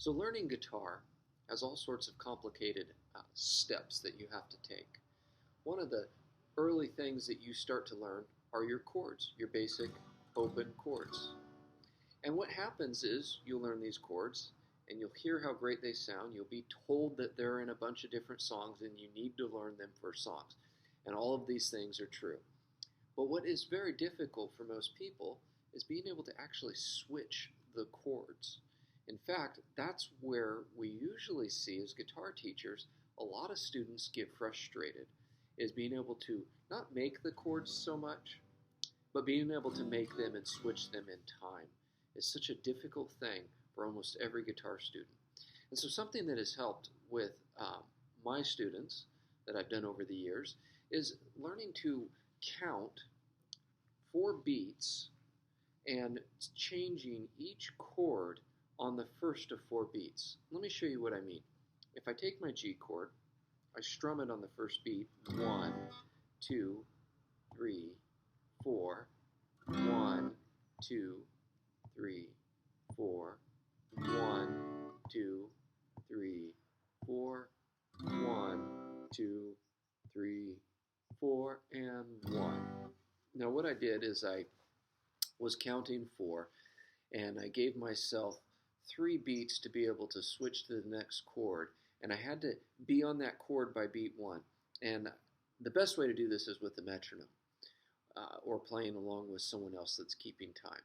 So learning guitar has all sorts of complicated steps that you have to take. One of the early things that you start to learn are your chords, your basic open chords. And what happens is you'll learn these chords and you'll hear how great they sound. You'll be told that they're in a bunch of different songs and you need to learn them for songs. And all of these things are true. But what is very difficult for most people is being able to actually switch the chords. In fact, that's where we usually see as guitar teachers, a lot of students get frustrated, is being able to not make the chords so much, but being able to make them and switch them in time is such a difficult thing for almost every guitar student. And so something that has helped with my students that I've done over the years is learning to count 4 beats and changing each chord on the first of 4 beats. Let me show you what I mean. If I take my G chord, I strum it on the first beat, 1, 2, 3, 4, 1, 2, 3, 4, 1, 2, 3, 4, 1, 2, 3, 4, and 1. Now what I did is I was counting 4, and I gave myself 3 beats to be able to switch to the next chord, and I had to be on that chord by beat 1. And the best way to do this is with the metronome, or playing along with someone else that's keeping time.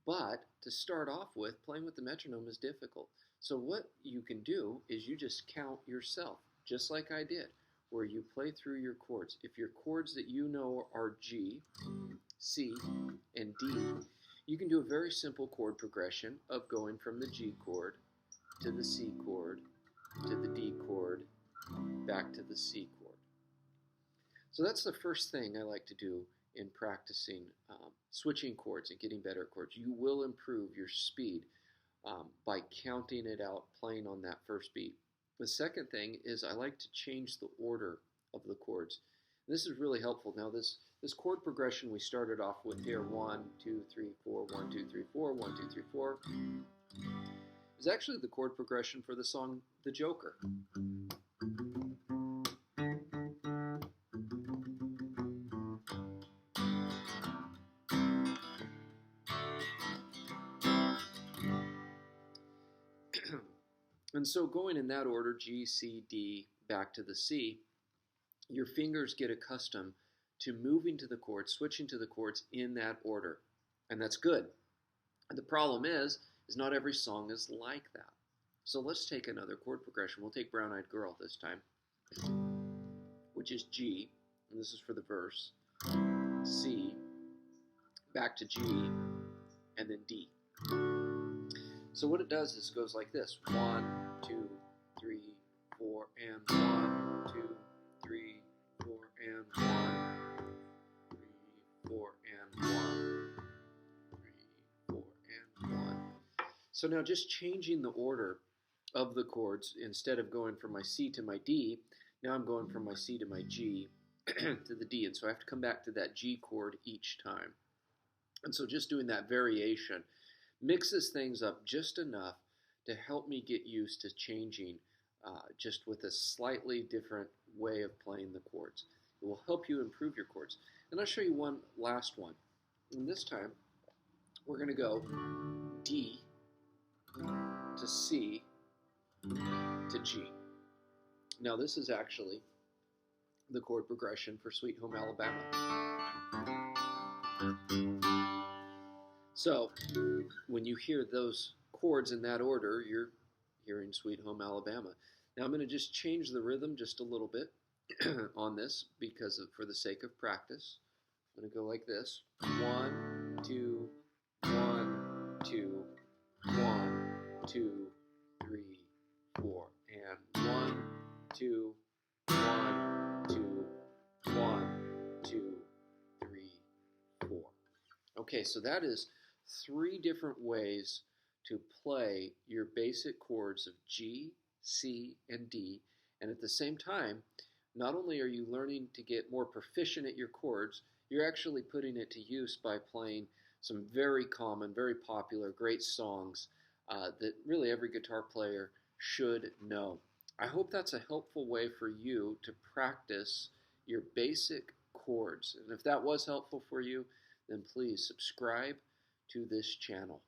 But to start off with, playing with the metronome is difficult. So what you can do is you just count yourself, just like I did, where you play through your chords. If your chords that you know are G, C, and D, you can do a very simple chord progression of going from the G chord to the C chord to the D chord back to the C chord. So that's the first thing I like to do in practicing switching chords and getting better at chords. You will improve your speed by counting it out, playing on that first beat. The second thing is I like to change the order of the chords. This is really helpful. Now this chord progression we started off with here, 1, 2, 3, 4, 1, 2, 3, 4, 1, 2, 3, 4, is actually the chord progression for the song The Joker. And so going in that order, G, C, D, back to the C, your fingers get accustomed to moving to the chords, switching to the chords in that order. And that's good. And the problem is not every song is like that. So let's take another chord progression. We'll take Brown Eyed Girl this time, which is G, and this is for the verse, C, back to G, and then D. So what it does is it goes like this: 1, 2, 3, 4, and 1, 2, 3, 4, and 1, 3, 4, and 1, 3, 4, and 1. So now just changing the order of the chords, instead of going from my C to my D, now I'm going from my C to my G to the D, and so I have to come back to that G chord each time. And so just doing that variation mixes things up just enough to help me get used to changing just with a slightly different way of playing the chords. It will help you improve your chords. And I'll show you one last one. And this time, we're going to go D to C to G. Now this is actually the chord progression for Sweet Home Alabama. So when you hear those chords in that order, you're hearing Sweet Home Alabama. Now I'm going to just change the rhythm just a little bit on this for the sake of practice. I'm going to go like this: 1, 2, 1, 2, 1, 2, 3, 4, and 1, 2, 1, 2, 1, 2, 3, 4. Okay, so that is 3 different ways to play your basic chords of G, C, and D, and at the same time, not only are you learning to get more proficient at your chords, you're actually putting it to use by playing some very common, very popular, great songs that really every guitar player should know. I hope that's a helpful way for you to practice your basic chords. And if that was helpful for you, then please subscribe to this channel.